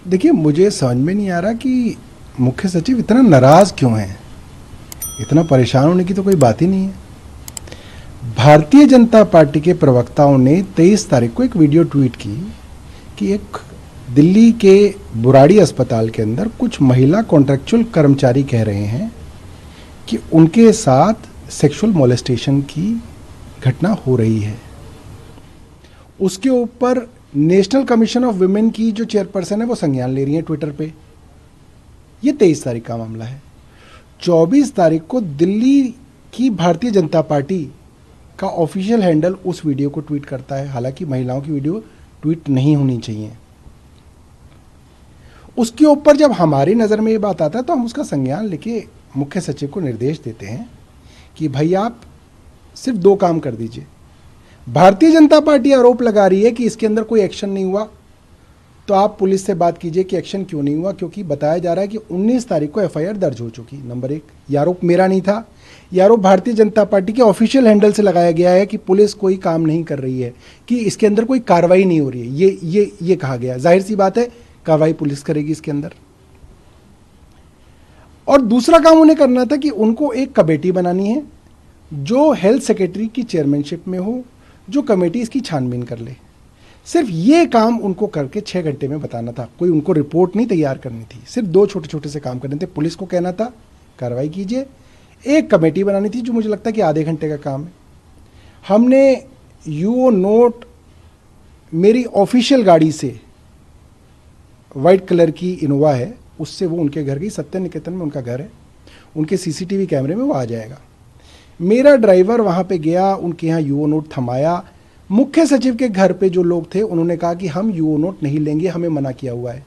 देखिए, मुझे समझ में नहीं आ रहा कि मुख्य सचिव इतना नाराज क्यों है। इतना परेशान होने की तो कोई बात ही नहीं है। भारतीय जनता पार्टी के प्रवक्ताओं ने 23 तारीख को एक वीडियो ट्वीट की कि एक दिल्ली के बुराड़ी अस्पताल के अंदर कुछ महिला कॉन्ट्रैक्चुअल कर्मचारी कह रहे हैं कि उनके साथ सेक्सुअल मोलेस्टेशन की घटना हो रही है। उसके ऊपर नेशनल कमीशन ऑफ वुमेन की जो चेयरपर्सन है वो संज्ञान ले रही है ट्विटर पे। ये 23 तारीख का मामला है। 24 तारीख को दिल्ली की भारतीय जनता पार्टी का ऑफिशियल हैंडल उस वीडियो को ट्वीट करता है। हालांकि महिलाओं की वीडियो ट्वीट नहीं होनी चाहिए। उसके ऊपर जब हमारी नज़र में ये बात आता है तो हम उसका संज्ञान लेके मुख्य सचिव को निर्देश देते हैं कि भाई आप सिर्फ 2 काम कर दीजिए। भारतीय जनता पार्टी आरोप लगा रही है कि इसके अंदर कोई एक्शन नहीं हुआ, तो आप पुलिस से बात कीजिए कि एक्शन क्यों नहीं हुआ, क्योंकि बताया जा रहा है कि 19 तारीख को एफआईआर दर्ज हो चुकी। नंबर 1, ये आरोप मेरा नहीं था, ये आरोप भारतीय जनता पार्टी के ऑफिशियल हैंडल से लगाया गया है कि पुलिस कोई काम नहीं कर रही है, कि इसके अंदर कोई कार्रवाई नहीं हो रही है। ये कहा गया। जाहिर सी बात है, कार्रवाई पुलिस करेगी इसके अंदर। और दूसरा काम उन्हें करना था कि उनको एक कमेटी बनानी है जो हेल्थ सेक्रेटरी की चेयरमैनशिप में हो, जो कमेटी इसकी छानबीन कर ले। सिर्फ ये काम उनको करके 6 घंटे में बताना था। कोई उनको रिपोर्ट नहीं तैयार करनी थी, सिर्फ 2 छोटे छोटे से काम करने थे। पुलिस को कहना था कार्रवाई कीजिए, एक कमेटी बनानी थी जो मुझे लगता है कि आधे घंटे का काम है। हमने यूओ नोट मेरी ऑफिशियल गाड़ी से, वाइट कलर की इनोवा है, उससे वो उनके घर गई। सत्य निकेतन में उनका घर है, उनके सीसीटीवी कैमरे में वो आ जाएगा। मेरा ड्राइवर वहाँ पे गया, उनके यहाँ यूओ नोट थमाया। मुख्य सचिव के घर पे जो लोग थे उन्होंने कहा कि हम यूओ नोट नहीं लेंगे, हमें मना किया हुआ है।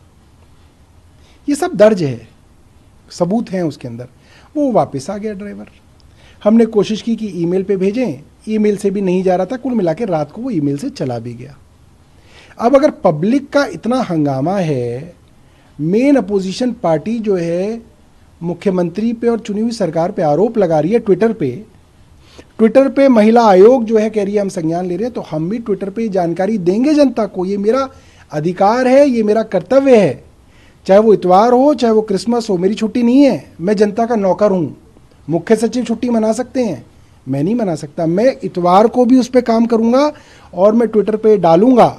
ये सब दर्ज है, सबूत हैं उसके अंदर। वो वापस आ गया ड्राइवर। हमने कोशिश की कि ईमेल पे भेजें, ईमेल से भी नहीं जा रहा था। कुल मिला के रात को वो ईमेल से चला भी गया। अब अगर पब्लिक का इतना हंगामा है, मेन अपोजिशन पार्टी जो है मुख्यमंत्री पे और चुनी हुई सरकार पे आरोप लगा रही है ट्विटर पे महिला आयोग जो है कह रही है हम संज्ञान ले रहे हैं, तो हम भी ट्विटर पे जानकारी देंगे जनता को। ये मेरा अधिकार है, ये मेरा कर्तव्य है। चाहे वो इतवार हो, चाहे वो क्रिसमस हो, मेरी छुट्टी नहीं है। मैं जनता का नौकर हूँ। मुख्य सचिव छुट्टी मना सकते हैं, मैं नहीं मना सकता। मैं इतवार को भी उस पर काम करूँगा और मैं ट्विटर पर डालूंगा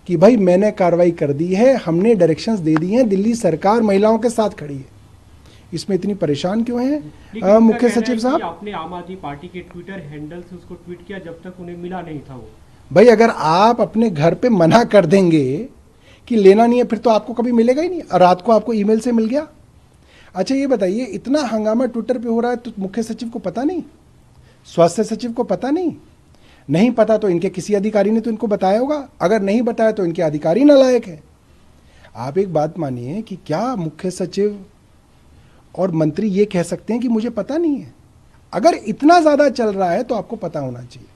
कि भाई मैंने कार्रवाई कर दी है, हमने डायरेक्शंस दे दी हैं, दिल्ली सरकार महिलाओं के साथ खड़ी है। इसमें इतनी परेशान क्यों है मुख्य सचिव साहब? आपने आम आदमी पार्टी के ट्विटर हैंडल से उसको ट्वीट किया जब तक उन्हें मिला नहीं था वो। भाई अगर आप अपने घर पे मना कर देंगे कि लेना नहीं है, फिर तो आपको कभी मिलेगा ही नहीं। रात को आपको ईमेल से मिल गया। अच्छा ये बताइए, इतना हंगामा ट्विटर पे हो रहा है तो मुख्य सचिव को पता नहीं? स्वास्थ्य सचिव को पता नहीं? नहीं पता तो इनके किसी अधिकारी ने तो इनको बताया होगा। अगर नहीं बताया तो इनके अधिकारी नालायक है। आप एक बात मानिए कि क्या मुख्य सचिव और मंत्री ये कह सकते हैं कि मुझे पता नहीं है? अगर इतना ज़्यादा चल रहा है तो आपको पता होना चाहिए।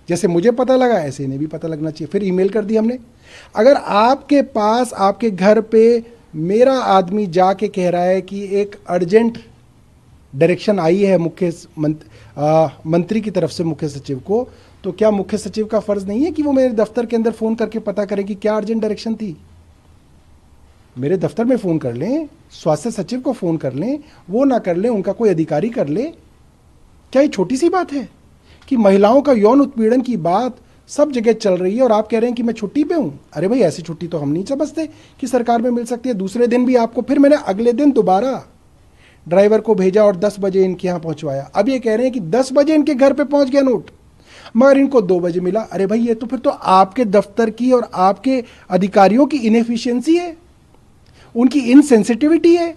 जैसे मुझे पता लगा ऐसे इन्हें भी पता लगना चाहिए। फिर ईमेल कर दी हमने। अगर आपके पास, आपके घर पे मेरा आदमी जाके कह रहा है कि एक अर्जेंट डायरेक्शन आई है मंत्री की तरफ से मुख्य सचिव को, तो क्या मुख्य सचिव का फर्ज नहीं है कि वो मेरे दफ्तर के अंदर फ़ोन करके पता करें कि क्या अर्जेंट डायरेक्शन थी? मेरे दफ्तर में फ़ोन कर लें, स्वास्थ्य सचिव को फ़ोन कर लें, वो ना कर लें, उनका कोई अधिकारी कर ले। क्या ये छोटी सी बात है कि महिलाओं का यौन उत्पीड़न की बात सब जगह चल रही है और आप कह रहे हैं कि मैं छुट्टी पे हूं? अरे भाई, ऐसी छुट्टी तो हम नहीं समझते कि सरकार में मिल सकती है। दूसरे दिन भी आपको, फिर मैंने अगले दिन दोबारा ड्राइवर को भेजा और 10 बजे इनके यहाँ पहुंचवाया। अब ये कह रहे हैं कि 10 बजे इनके घर पे पहुंच गया नोट, मगर इनको 2 बजे मिला। अरे भाई, ये तो फिर तो आपके दफ्तर की और आपके अधिकारियों की इनएफिशिएंसी है, उनकी इनसेंसिटिविटी है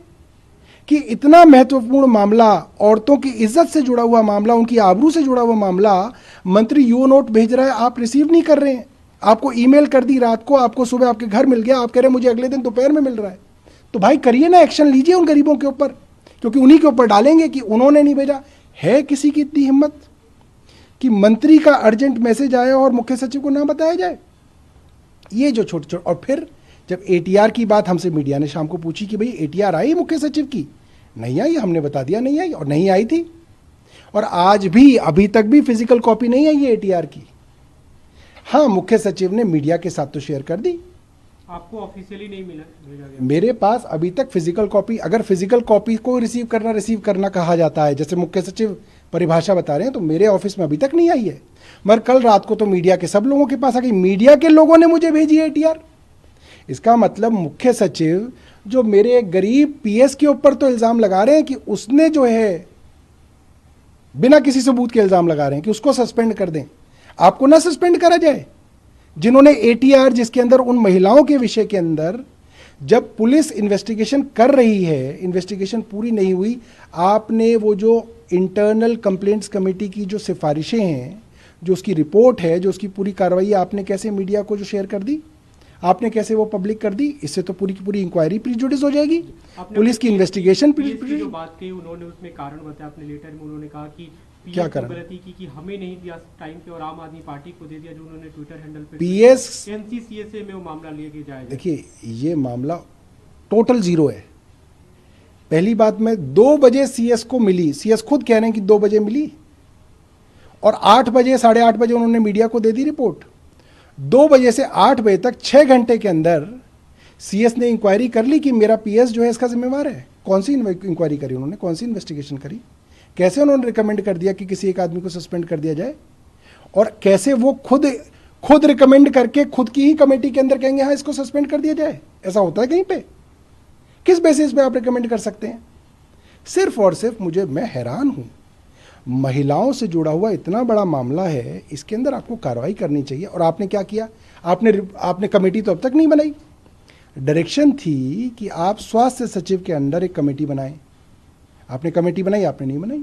कि इतना महत्वपूर्ण मामला, औरतों की इज्जत से जुड़ा हुआ मामला, उनकी आबरू से जुड़ा हुआ मामला, मंत्री यूओ नोट भेज रहा है, आप रिसीव नहीं कर रहे हैं। आपको ईमेल कर दी रात को, आपको सुबह आपके घर मिल गया, आप कह रहे हैं मुझे अगले दिन दोपहर में मिल रहा है। तो भाई करिए ना, एक्शन लीजिए उन गरीबों के ऊपर, क्योंकि उन्हीं के ऊपर डालेंगे कि उन्होंने नहीं भेजा। है किसी की इतनी हिम्मत कि मंत्री का अर्जेंट मैसेज आया और मुख्य सचिव को ना बताया जाए? ये जो छोटे छोटे, और फिर जब एटीआर की बात हमसे मीडिया ने शाम को पूछी कि भाई एटीआर आई मुख्य सचिव की, नहीं आई। हमने बता दिया नहीं आई, और नहीं आई थी। और आज भी, अभी तक भी फिजिकल कॉपी नहीं आई है एटीआर की। हाँ, मुख्य सचिव ने मीडिया के साथ तो शेयर कर दी आपको ऑफिशियली नहीं मिला भेजा गया? मेरे पास अभी तक फिजिकल कॉपी, अगर फिजिकल कॉपी को रिसीव करना कहा जाता है, जैसे मुख्य सचिव परिभाषा बता रहे हैं, तो मेरे ऑफिस में अभी तक नहीं आई है। मगर कल रात को तो मीडिया के सब लोगों के पास आ गई, मीडिया के लोगों ने मुझे भेजी है ATR। इसका मतलब मुख्य सचिव जो मेरे एक गरीब PS के ऊपर तो इल्जाम लगा रहे हैं कि उसने जो है बिना किसी सबूत के इल्जाम लगा रहे हैं कि उसको सस्पेंड कर दें। आपको ना सस्पेंड करा जाए? जिन्होंने ATR, जिसके अंदर उन महिलाओं के विषय के अंदर जब पुलिस इन्वेस्टिगेशन कर रही है, इन्वेस्टिगेशन पूरी नहीं हुई, आपने वो जो इंटरनल कंप्लेंट्स कमेटी की जो सिफारिशें हैं, जो उसकी रिपोर्ट है, जो उसकी पूरी कार्रवाई, आपने कैसे मीडिया को जो शेयर कर दी, आपने कैसे वो पब्लिक कर दी? इससे तो पूरी की पूरी इंक्वायरी प्रीजुडिस हो जाएगी, पुलिस की इन्वेस्टिगेशन जो बात कही उन्होंने उसमें कारण बताया अपने लेटर में। उन्होंने कहा कि क्या PS कारण? को गलती की कि हमें नहीं दिया टाइम पे और आम आदमी पार्टी को दे दिया, जो उन्होंने ट्विटर हैंडल पे PS NCCSA में वो मामला लेके जाया जाए। देखिए, ये मामला टोटल जीरो है। पहली बात, मैं 2 बजे CS को मिली, CS खुद कह रहे हैं कि 2 बजे मिली, और 8 बजे 8:30 बजे उन्होंने मीडिया को दे दी रिपोर्ट। 2 बजे से 8 बजे तक 6 घंटे के अंदर CS ने इंक्वायरी कर ली कि मेरा PS जो है इसका जिम्मेवार है। कौन सी इंक्वायरी करी उन्होंने? कौन सी इन्वेस्टिगेशन करी? कैसे उन्होंने रिकमेंड कर दिया कि किसी एक आदमी को सस्पेंड कर दिया जाए? और कैसे वो खुद रिकमेंड करके खुद की ही कमेटी के अंदर कहेंगे हाँ इसको सस्पेंड कर दिया जाए? ऐसा होता है कहीं पे? किस बेसिस पे आप रिकमेंड कर सकते हैं? सिर्फ और सिर्फ मैं हैरान हूं, महिलाओं से जुड़ा हुआ इतना बड़ा मामला है, इसके अंदर आपको कार्रवाई करनी चाहिए। और आपने क्या किया? आपने कमेटी तो अब तक नहीं बनाई। डायरेक्शन थी कि आप स्वास्थ्य सचिव के अंडर एक कमेटी बनाएं, आपने कमेटी बनाई? आपने नहीं बनाई।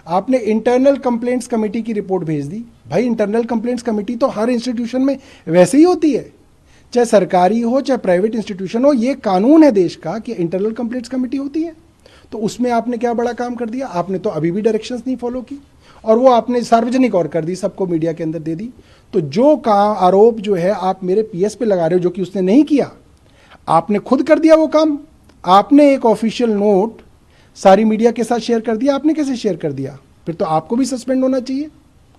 आपने इंटरनल कंप्लेंट्स कमेटी की रिपोर्ट भेज दी। भाई, इंटरनल कंप्लेंट्स कमेटी तो हर इंस्टीट्यूशन में वैसे ही होती है, चाहे सरकारी हो चाहे प्राइवेट इंस्टीट्यूशन हो, ये कानून है देश का कि इंटरनल कंप्लेंट्स कमेटी होती है। तो उसमें आपने क्या बड़ा काम कर दिया? आपने तो अभी भी डायरेक्शंस नहीं फॉलो की, और वो आपने सार्वजनिक और कर दी, सबको मीडिया के अंदर दे दी। तो जो काम आरोप जो है आप मेरे PS पे लगा रहे हो, जो कि उसने नहीं किया, आपने खुद कर दिया वो काम। आपने एक ऑफिशियल नोट सारी मीडिया के साथ शेयर कर दिया। आपने कैसे शेयर कर दिया? फिर तो आपको भी सस्पेंड होना चाहिए।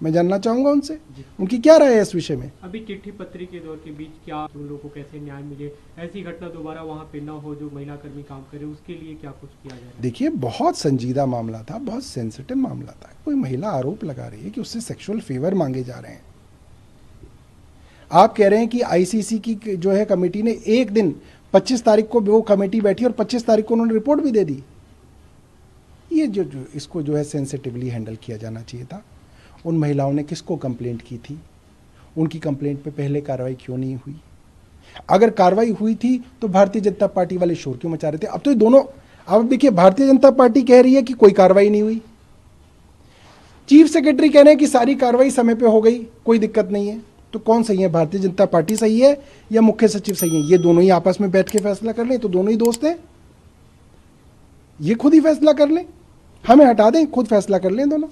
मैं जानना चाहूंगा उनसे, उनकी क्या राय है इस विषय में। अभी चिट्ठी पत्री के दौर के बीच क्या उन लोगों को कैसे न्याय मिले, ऐसी घटना दोबारा वहां पे न हो, जो महिला कर्मी काम करे, उसके लिए क्या कुछ किया जाए? देखिए, बहुत संजीदा मामला था, बहुत सेंसिटिव मामला था। कोई महिला आरोप लगा रही है कि उससे सेक्सुअल फेवर मांगे जा रहे हैं। आप कह रहे हैं कि ICC की जो है कमेटी ने एक दिन 25 तारीख को वो कमेटी बैठी और 25 तारीख को उन्होंने रिपोर्ट भी दे दी। ये जो इसको जो है सेंसिटिवली हैंडल किया जाना चाहिए था। उन महिलाओं ने किसको कंप्लेंट की थी? उनकी कंप्लेंट पे पहले कार्रवाई क्यों नहीं हुई? अगर कार्रवाई हुई थी तो भारतीय जनता पार्टी वाले शोर क्यों मचा रहे थे? अब तो ये दोनों, अब देखिए, भारतीय जनता पार्टी कह रही है कि कोई कार्रवाई नहीं हुई, चीफ सेक्रेटरी कह रहे हैं कि सारी कार्रवाई समय पे हो गई, कोई दिक्कत नहीं है। तो कौन सही है? भारतीय जनता पार्टी सही है या मुख्य सचिव सही है? ये दोनों ही आपस में बैठ के फैसला कर लें, तो दोनों ही दोस्त हैं, ये खुद ही फैसला कर लें, हमें हटा दें, खुद फैसला कर लें दोनों।